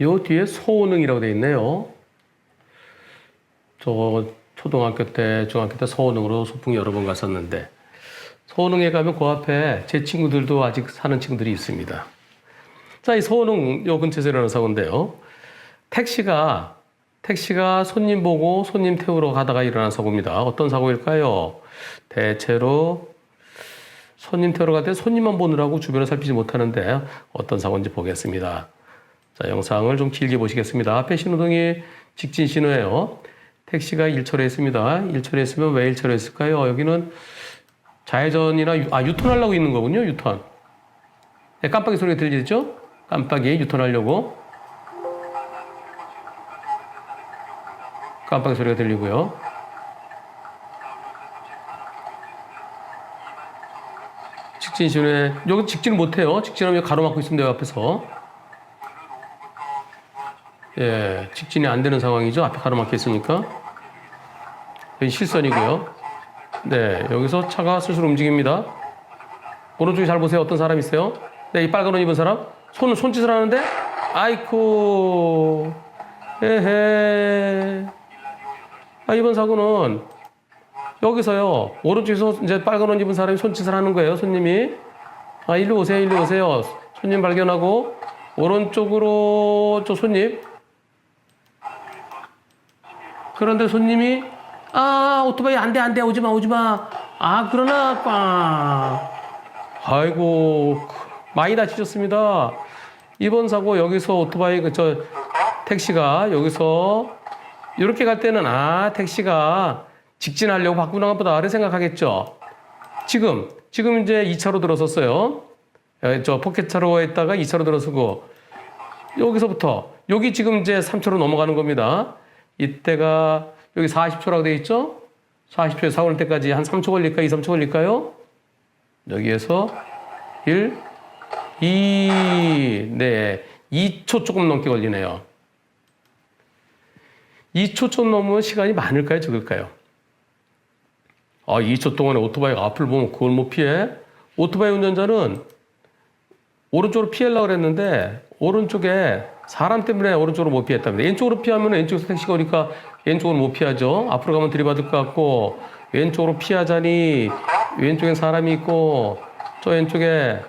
요 뒤에 소능이라고 되어 있네요. 저 초등학교 때, 중학교 때 소능으로 소풍 여러 번 갔었는데, 소능에 가면 그 앞에 제 친구들도 아직 사는 친구들이 있습니다. 자, 이 소능 요 근처에서 일어나는 사고인데요. 택시가 손님 보고 손님 태우러 가다가 일어난 사고입니다. 어떤 사고일까요? 대체로 손님 태우러 갈 때 손님만 보느라고 주변을 살피지 못하는데 어떤 사고인지 보겠습니다. 자, 영상을 좀 길게 보시겠습니다. 앞에 신호등이 직진 신호예요. 택시가 1차로에 있습니다. 1차로에 있으면 왜 1차로에 있을까요? 여기는 좌회전이나 유턴하려고 있는 거군요. 유턴. 네, 깜빡이 소리가 들리죠? 깜빡이 유턴하려고. 깜빡이 소리가 들리고요. 직진 신호에 여기 직진을 못해요. 직진하면 가로막고 있습니다. 앞에서. 예, 직진이 안 되는 상황이죠. 앞에 가로막혀 있으니까. 여기 실선이고요. 네, 여기서 차가 스스로 움직입니다. 오른쪽에 잘 보세요. 어떤 사람 있어요? 네, 이 빨간 옷 입은 사람. 손짓을 하는데, 아이쿠, 에헤. 이번 사고는 여기서요. 오른쪽에서 이제 빨간 옷 입은 사람이 손짓을 하는 거예요. 손님이. 일로 오세요. 일로 오세요. 손님 발견하고, 오른쪽으로 저 손님. 그런데 손님이 오토바이 안 돼, 오지 마. 그러나 꽝. 아이고, 많이 다치셨습니다. 이번 사고 여기서 오토바이 택시가 여기서 이렇게 갈 때는 택시가 직진하려고 바꾸나 보다 이렇게 생각하겠죠. 지금 이제 2차로 들어섰어요. 저 포켓차로에 있다가 2차로 들어서고 여기서부터 여기 지금 이제 3차로 넘어가는 겁니다. 이때가 여기 40초라고 되어 있죠? 40초에 사고 날 때까지 한 3초 걸릴까요? 2, 3초 걸릴까요? 여기에서 1, 2, 네. 2초 조금 넘게 걸리네요. 2초 좀 넘으면 시간이 많을까요? 적을까요? 2초 동안에 오토바이가 앞을 보면 그걸 못 피해? 오토바이 운전자는 오른쪽으로 피하려고 그랬는데 오른쪽에 사람 때문에 오른쪽으로 못 피했답니다. 왼쪽으로 피하면 왼쪽에서 택시가 오니까 왼쪽으로 못 피하죠. 앞으로 가면 들이받을 것 같고 왼쪽으로 피하자니 왼쪽엔 사람이 있고 저 왼쪽에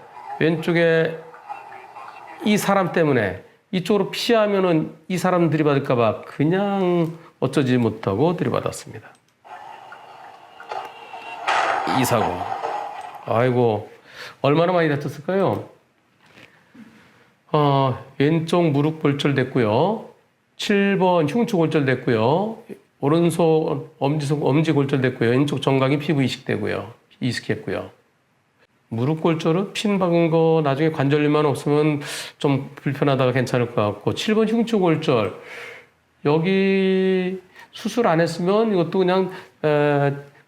이 사람 때문에 이쪽으로 피하면은 이 사람 들이받을까 봐 그냥 어쩌지 못하고 들이받았습니다. 이 사고. 아이고, 얼마나 많이 다쳤을까요? 왼쪽 무릎 골절됐고요. 7번 흉추 골절됐고요. 오른손 엄지 골절됐고요. 왼쪽 정강이 피부 이식했고요. 무릎 골절은 핀 박은 거 나중에 관절염만 없으면 좀 불편하다가 괜찮을 것 같고 7번 흉추 골절 여기 수술 안 했으면 이것도 그냥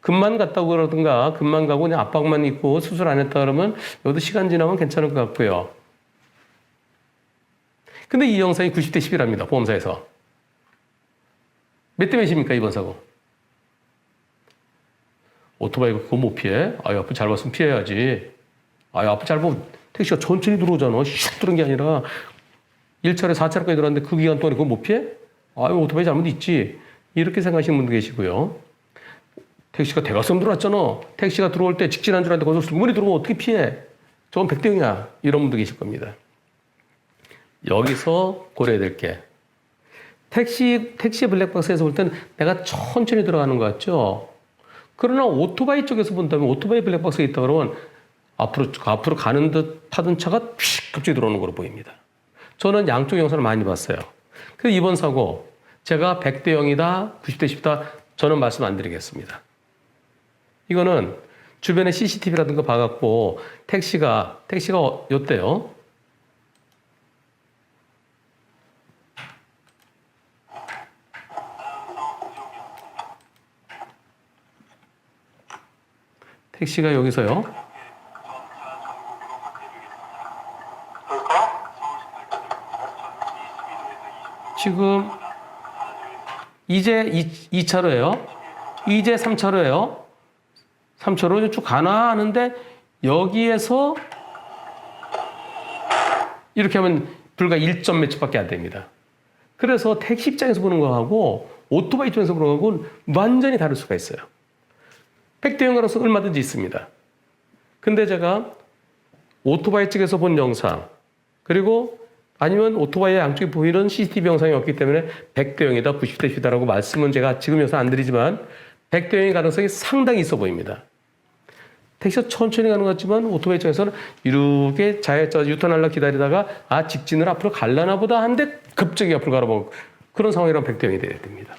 금만 갔다고 그러든가 금만 가고 그냥 압박만 있고 수술 안 했다 그러면 여기도 시간 지나면 괜찮을 것 같고요. 근데 이 영상이 90대 10이랍니다. 보험사에서. 몇 대 몇입니까 이번 사고? 오토바이가 그거 못 피해? 앞을 잘 봤으면 피해야지. 앞을 잘 보면 택시가 천천히 들어오잖아. 슉 들어온 게 아니라 1차례 4차례까지 들어왔는데 그 기간 동안에 그거 못 피해? 오토바이 잘못 있지. 이렇게 생각하시는 분도 계시고요. 택시가 대각선 들어왔잖아. 택시가 들어올 때 직진한 줄 알았는데 거기서 승문이 들어오면 어떻게 피해? 저건 100대 0이야. 이런 분도 계실 겁니다. 여기서 고려해야 될 게 택시 블랙박스에서 볼 때는 내가 천천히 들어가는 것 같죠? 그러나 오토바이 쪽에서 본다면 오토바이 블랙박스가 있다 그러면 앞으로 가는 듯 타던 차가 휙 갑자기 들어오는 걸로 보입니다. 저는 양쪽 영상을 많이 봤어요. 그래서 이번 사고 제가 100대 0이다, 90대 10다 저는 말씀 안 드리겠습니다. 이거는 주변에 CCTV라든가 봐갖고 택시가 요때요. 택시가 여기서요. 지금 이제 2차로예요. 이제 3차로예요. 3차로 쭉 가나 하는데 여기에서 이렇게 하면 불과 1점 몇 초밖에 안 됩니다. 그래서 택시 입장에서 보는 거하고 오토바이 입장에서 보는 거하고는 완전히 다를 수가 있어요. 백대형 가능성 얼마든지 있습니다. 근데 제가 오토바이 측에서 본 영상, 그리고 아니면 오토바이의 양쪽에 보이는 CCTV 영상이 없기 때문에 100대 0이다, 90대 10이다라고 말씀은 제가 지금 영상 안 드리지만 100대 0의 가능성이 상당히 있어 보입니다. 택시가 천천히 가는 것 같지만 오토바이 입장에서는 이렇게 유턴하려 기다리다가 직진을 앞으로 갈라나 보다 한데 급격히 앞으로 가라보고 그런 상황이라면 100대 0이 돼야 됩니다.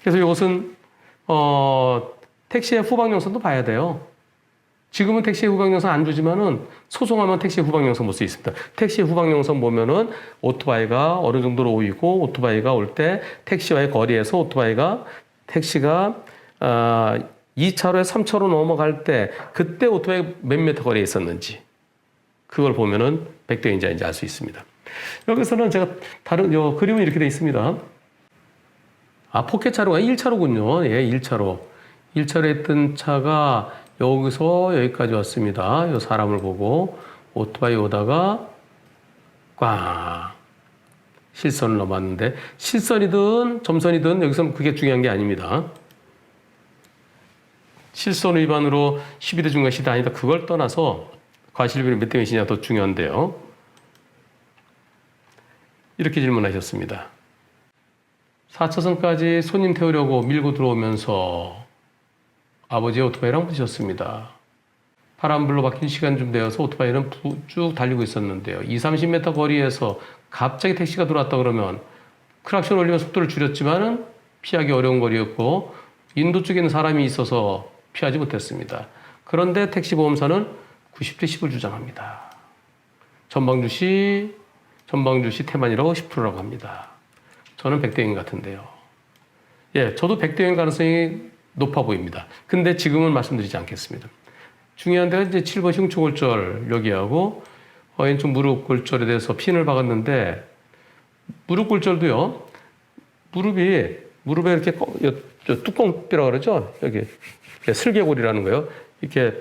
그래서 이것은 택시의 후방 영상도 봐야 돼요. 지금은 택시의 후방 영상 안 주지만은 소송하면 택시의 후방 영상 볼 수 있습니다. 택시의 후방 영상 보면은 오토바이가 어느 정도로 오이고 오토바이가 올 때 택시와의 거리에서 택시가 2차로에 3차로 넘어갈 때 그때 오토바이 몇 미터 거리에 있었는지 그걸 보면은 100대인지 알 수 있습니다. 여기서는 제가 그림은 이렇게 되어 있습니다. 포켓 차로가 1차로군요. 예, 1차로. 1차로에 있던 차가 여기서 여기까지 왔습니다. 이 사람을 보고 오토바이 오다가 꽝 실선을 넘었는데 실선이든 점선이든 여기서는 그게 중요한 게 아닙니다. 실선 위반으로 12대 중과실이 아니다. 그걸 떠나서 과실비율이 몇 대 몇이냐 더 중요한데요. 이렇게 질문하셨습니다. 4차선까지 손님 태우려고 밀고 들어오면서 아버지의 오토바이랑 부딪혔습니다. 파란불로 바뀐 시간 좀 되어서 오토바이는 쭉 달리고 있었는데요. 20-30m 거리에서 갑자기 택시가 들어왔다 그러면 크락션 올리면 속도를 줄였지만은 피하기 어려운 거리였고 인도 쪽에 있는 사람이 있어서 피하지 못했습니다. 그런데 택시보험사는 90대 10을 주장합니다. 전방주시 태만이라고 10%라고 합니다. 저는 100대인 같은데요. 예, 저도 100대인 가능성이 높아 보입니다. 근데 지금은 말씀드리지 않겠습니다. 중요한 데가 이제 7번 흉추골절 여기하고 왼쪽 무릎골절에 대해서 핀을 박았는데 무릎골절도요. 무릎에 이렇게 뚜껑뼈라고 그러죠. 여기 슬개골이라는 거요. 이렇게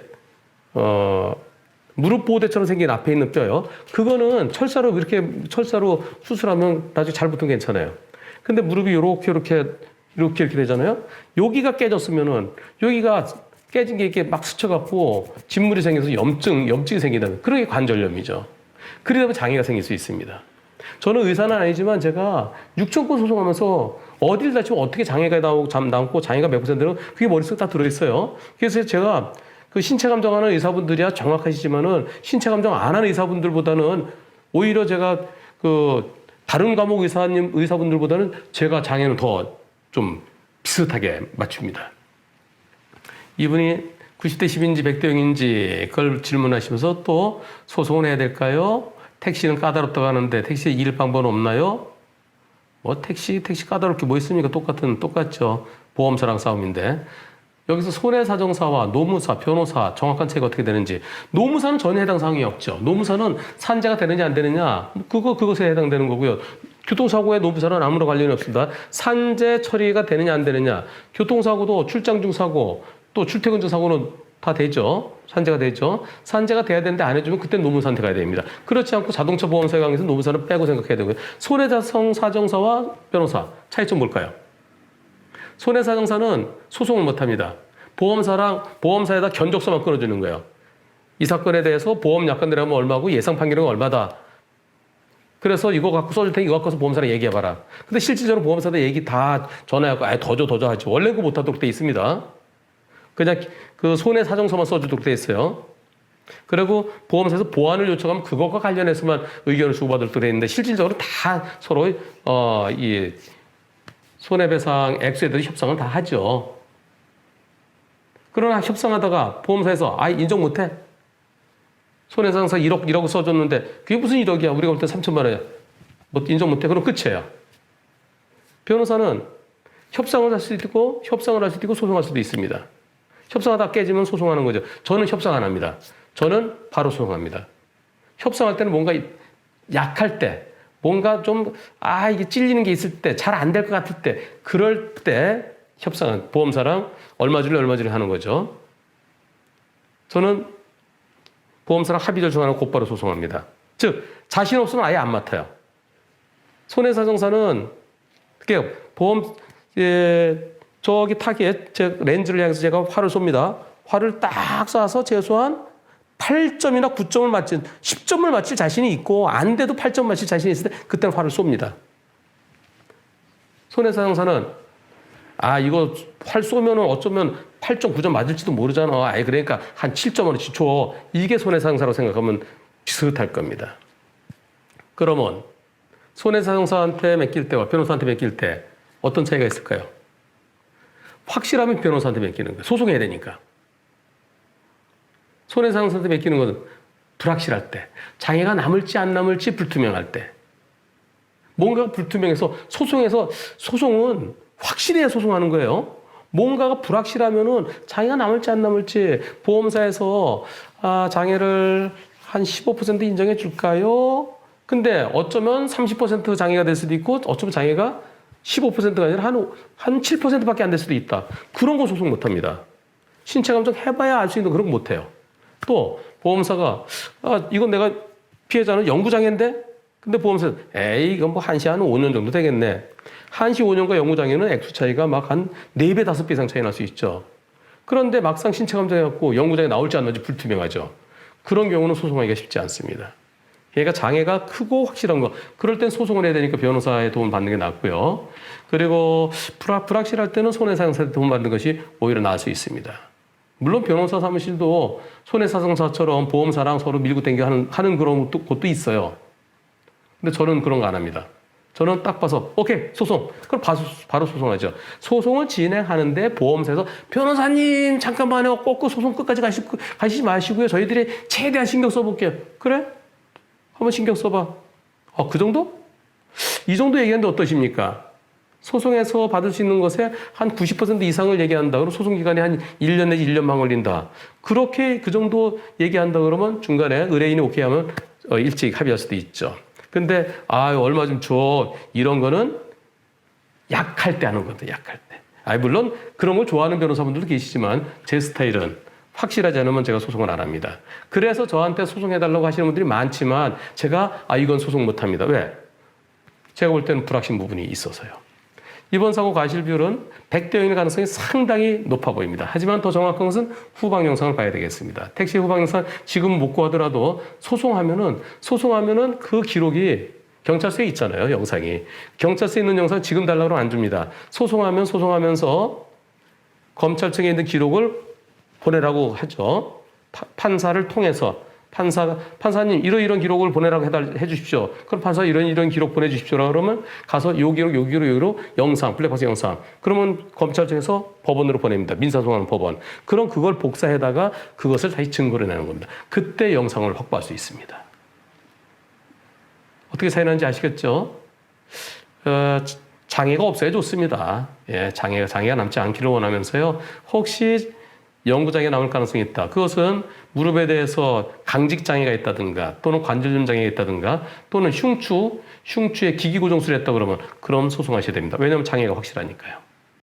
무릎 보호대처럼 생긴 앞에 있는 뼈요. 그거는 철사로 수술하면 나중에 잘 붙으면 괜찮아요. 근데 무릎이 이렇게 되잖아요. 여기가 깨졌으면은 여기가 깨진 게 이렇게 막 스쳐갖고 진물이 생겨서 염증이 생긴다면 그게 관절염이죠. 그러다 보면 장애가 생길 수 있습니다. 저는 의사는 아니지만 제가 6천건 소송하면서 어딜 다치면 어떻게 장애가 남고 장애가 몇 %는 그게 머릿속에 다 들어있어요. 그래서 제가 그 신체 감정하는 의사분들이야 정확하시지만은 신체 감정 안 하는 의사분들보다는 오히려 제가 그 다른 과목 의사분들보다는 제가 장애는 더 좀 비슷하게 맞춥니다. 이분이 90대 10인지 100대 0인지 그걸 질문하시면서 또 소송을 해야 될까요? 택시는 까다롭다고 하는데 택시에 이길 방법은 없나요? 택시 까다롭게 뭐 있습니까? 똑같죠. 보험사랑 싸움인데. 여기서 손해사정사와 노무사, 변호사 정확한 차이가 어떻게 되는지. 노무사는 전혀 해당 사항이 없죠. 노무사는 산재가 되느냐 안 되느냐 그것에 해당되는 거고요. 교통사고에 노무사는 아무런 관련이 없습니다. 산재 처리가 되느냐 안 되느냐. 교통사고도 출장 중 사고 또 출퇴근 중 사고는 다 되죠. 산재가 되죠. 산재가 돼야 되는데 안 해주면 그때 노무사한테 가야 됩니다. 그렇지 않고 자동차 보험사에 관해서 노무사는 빼고 생각해야 되고요. 손해사정사와 변호사 차이점 뭘까요? 손해사정사는 소송을 못합니다. 보험사에다 견적서만 끊어주는 거예요. 이 사건에 대해서 보험 약관 들어가면 얼마고 예상 판결은 얼마다. 그래서 이거 갖고 써줄 테니 이거 갖고서 보험사랑 얘기해봐라. 근데 실질적으로 보험사도 얘기 다 전화해갖고 더 줘 하죠. 원래 그거 못하도록 돼 있습니다. 그냥 그 손해사정서만 써주도록 돼 있어요. 그리고 보험사에서 보완을 요청하면 그것과 관련해서만 의견을 주고받도록 돼 있는데 실질적으로 다 서로 이 손해배상 액수에 대해서 협상을 다 하죠. 그러나 협상하다가 보험사에서 인정 못해. 손해상사 1억 써줬는데 그게 무슨 1억이야. 우리가 볼 때 3천만 원이야. 인정 못해. 그럼 끝이에요. 변호사는 협상을 할 수도 있고 소송할 수도 있습니다. 협상하다 깨지면 소송하는 거죠. 저는 협상 안 합니다. 저는 바로 소송합니다. 협상할 때는 뭔가 약할 때 뭔가 좀 이게 찔리는 게 있을 때 잘 안 될 것 같을 때 그럴 때 협상은 보험사랑 얼마 줄래 하는 거죠. 저는 보험사랑 합의 절충하는 곧바로 소송합니다. 즉 자신 없으면 아예 안 맡아요. 손해사정사는 그게 보험 저기 타겟 제 렌즈를 향해서 제가 활을 쏩니다. 활을 딱 쏴서 최소한 8점이나 9점을 맞힌 10점을 맞힐 자신이 있고 안 돼도 8점 맞힐 자신이 있을 때 그때는 활을 쏩니다. 손해사정사는 이거 활 쏘면은 어쩌면 8점, 9점 맞을지도 모르잖아. 그러니까 한 7점으로 줘. 이게 손해사정사라고 생각하면 비슷할 겁니다. 그러면 손해사정사한테 맡길 때와 변호사한테 맡길 때 어떤 차이가 있을까요? 확실하면 변호사한테 맡기는 거예요. 소송해야 되니까. 손해사정사한테 맡기는 건 불확실할 때, 장애가 남을지 안 남을지 불투명할 때, 뭔가가 불투명해서 소송은 확실해야 소송하는 거예요. 뭔가가 불확실하면은 장애가 남을지 안 남을지 보험사에서 장애를 한 15% 인정해 줄까요? 근데 어쩌면 30% 장애가 될 수도 있고 어쩌면 장애가 15%가 아니라 한 7%밖에 안 될 수도 있다. 그런 거 소송 못 합니다. 신체 감정 해봐야 알 수 있는 그런 거 못 해요. 또 보험사가 이건 내가 피해자는 영구장애인데 근데 보험사는 이건 뭐 한시 한 5년 정도 되겠네. 한시 5년과 영구장애는 액수 차이가 막 한 4배, 5배 이상 차이 날 수 있죠. 그런데 막상 신체 감정해갖고 영구장애 나올지 안 나올지 불투명하죠. 그런 경우는 소송하기가 쉽지 않습니다. 그러니까 장애가 크고 확실한 거. 그럴 땐 소송을 해야 되니까 변호사의 도움 받는 게 낫고요. 그리고 불확실할 때는 손해사정사의 도움 받는 것이 오히려 나을 수 있습니다. 물론 변호사 사무실도 손해사정사처럼 보험사랑 서로 밀고 당겨 하는 그런 곳도 있어요. 근데 저는 그런 거 안 합니다. 저는 딱 봐서 오케이 소송. 그럼 바로 소송하죠. 소송을 진행하는데 보험사에서 변호사님 잠깐만요. 꼭 소송 끝까지 가시지 마시고요. 저희들이 최대한 신경 써볼게요. 그래? 한번 신경 써봐. 그 정도? 이 정도 얘기하는데 어떠십니까? 소송에서 받을 수 있는 것에 한 90% 이상을 얘기한다. 그럼 소송 기간이 한 1년 내지 1년 반 걸린다. 그렇게 그 정도 얘기한다 그러면 중간에 의뢰인이 오케이 하면 일찍 합의할 수도 있죠. 근데 얼마 좀 줘. 이런 거는 약할 때 하는 거다. 약할 때. 물론 그런 걸 좋아하는 변호사분들도 계시지만 제 스타일은 확실하지 않으면 제가 소송을 안 합니다. 그래서 저한테 소송해달라고 하시는 분들이 많지만 제가 이건 소송 못합니다. 왜? 제가 볼 때는 불확신 부분이 있어서요. 이번 사고 과실 비율은 100대 0일 가능성이 상당히 높아 보입니다. 하지만 더 정확한 것은 후방 영상을 봐야 되겠습니다. 택시 후방 영상 지금 못 구하더라도 소송하면은 그 기록이 경찰서에 있잖아요. 영상이. 경찰서에 있는 영상 지금 달라고 하면 안 줍니다. 소송하면서 검찰청에 있는 기록을 보내라고 하죠. 판사를 통해서 판사님 이런 기록을 보내라고 해주십시오. 그럼 판사 이런 기록 보내주십시오. 그러면 가서 요 기록 영상 블랙박스 영상. 그러면 검찰청에서 법원으로 보냅니다. 민사소송하는 법원. 그럼 그걸 복사해다가 그것을 다시 증거를 내는 겁니다. 그때 영상을 확보할 수 있습니다. 어떻게 차이 나는지 아시겠죠? 장애가 없어야 좋습니다. 장애가 남지 않기를 원하면서요. 혹시 영구장애 남을 가능성이 있다. 그것은 무릎에 대해서 강직장애가 있다든가 또는 관절염 장애가 있다든가 또는 흉추에 기기고정술이 했다 그러면 그럼 소송하셔야 됩니다. 왜냐하면 장애가 확실하니까요.